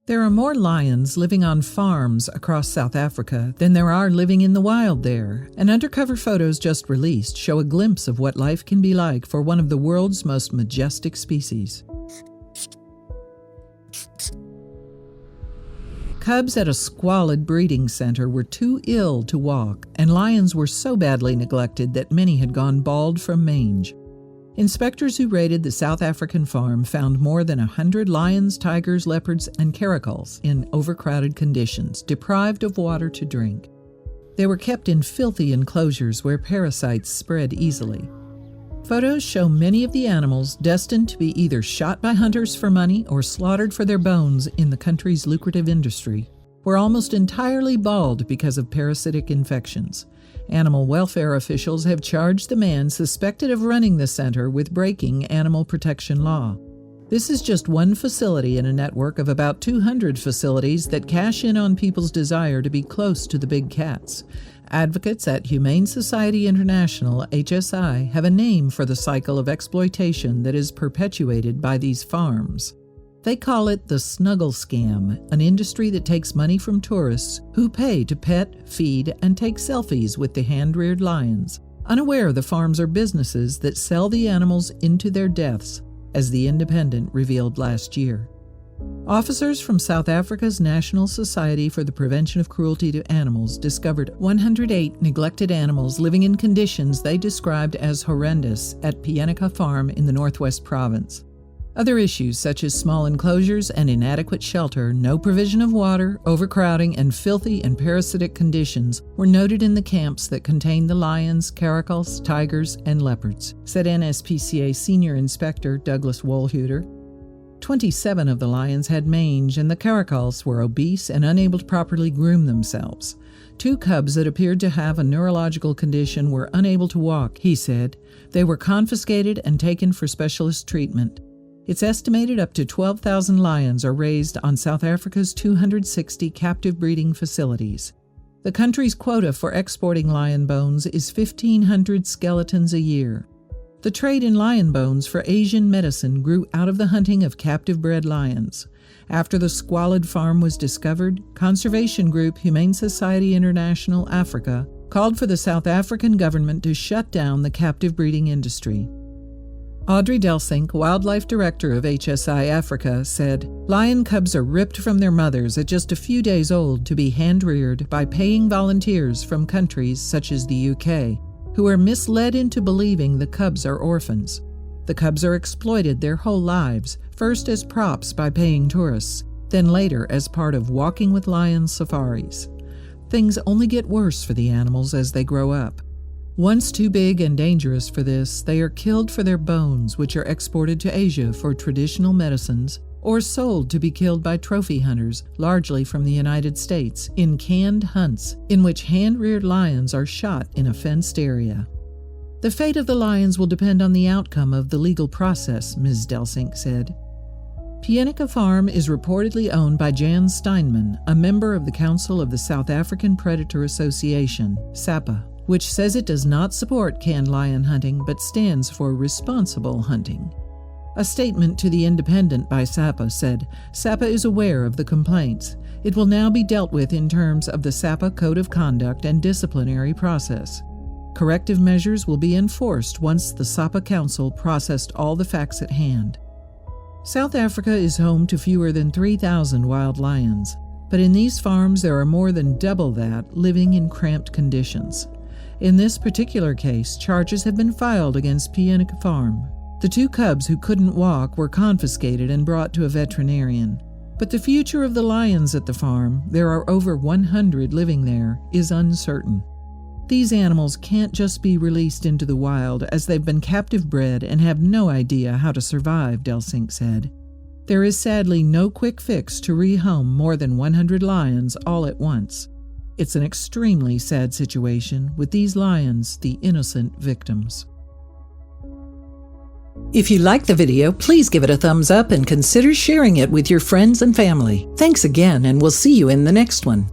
There are more lions living on farms across South Africa than there are living in the wild there, and undercover photos just released show a glimpse of what life can be like for one of the world's most majestic species. Cubs at a squalid breeding center were too ill to walk, and lions were so badly neglected that many had gone bald from mange. Inspectors who raided the South African farm found more than 100 lions, tigers, leopards, and caracals in overcrowded conditions, deprived of water to drink. They were kept in filthy enclosures where parasites spread easily. Photos show many of the animals destined to be either shot by hunters for money or slaughtered for their bones in the country's lucrative industry, were almost entirely bald because of parasitic infections. Animal welfare officials have charged the man suspected of running the center with breaking animal protection law. This is just one facility in a network of about 200 facilities that cash in on people's desire to be close to the big cats. Advocates at Humane Society International, HSI, have a name for the cycle of exploitation that is perpetuated by these farms. They call it the snuggle scam, an industry that takes money from tourists who pay to pet, feed, and take selfies with the hand-reared lions, unaware the farms are businesses that sell the animals into their deaths, as The Independent revealed last year. Officers from South Africa's National Society for the Prevention of Cruelty to Animals discovered 108 neglected animals living in conditions they described as horrendous at Pienica Farm in the Northwest Province. Other issues such as small enclosures and inadequate shelter, no provision of water, overcrowding, and filthy and parasitic conditions were noted in the camps that contained the lions, caracals, tigers, and leopards, said NSPCA Senior Inspector Douglas Wohlhuter. 27 of the lions had mange, and the caracals were obese and unable to properly groom themselves. 2 cubs that appeared to have a neurological condition were unable to walk, he said. They were confiscated and taken for specialist treatment. It's estimated up to 12,000 lions are raised on South Africa's 260 captive breeding facilities. The country's quota for exporting lion bones is 1,500 skeletons a year. The trade in lion bones for Asian medicine grew out of the hunting of captive-bred lions. After the squalid farm was discovered, conservation group Humane Society International Africa called for the South African government to shut down the captive breeding industry. Audrey Delsink, wildlife director of HSI Africa, said, "Lion cubs are ripped from their mothers at just a few days old to be hand-reared by paying volunteers from countries such as the UK, who are misled into believing the cubs are orphans. The cubs are exploited their whole lives, first as props by paying tourists, then later as part of walking with lions safaris. Things only get worse for the animals as they grow up. Once too big and dangerous for this, they are killed for their bones, which are exported to Asia for traditional medicines, or sold to be killed by trophy hunters, largely from the United States, in canned hunts in which hand-reared lions are shot in a fenced area. The fate of the lions will depend on the outcome of the legal process," Ms. Delsink said. Pienica Farm is reportedly owned by Jan Steinman, a member of the Council of the South African Predator Association, SAPA, which says it does not support canned lion hunting but stands for responsible hunting. A statement to The Independent by SAPA said, "SAPA is aware of the complaints. It will now be dealt with in terms of the SAPA Code of Conduct and disciplinary process. Corrective measures will be enforced once the SAPA Council processed all the facts at hand." South Africa is home to fewer than 3,000 wild lions, but in these farms there are more than double that living in cramped conditions. In this particular case, charges have been filed against Pienica Farm. The 2 cubs who couldn't walk were confiscated and brought to a veterinarian. But the future of the lions at the farm, there are over 100 living there, is uncertain. These animals can't just be released into the wild as they've been captive bred and have no idea how to survive, Delsink said. There is sadly no quick fix to rehome more than 100 lions all at once. It's an extremely sad situation, with these lions the innocent victims. If you liked the video, please give it a thumbs up and consider sharing it with your friends and family. Thanks again, and we'll see you in the next one.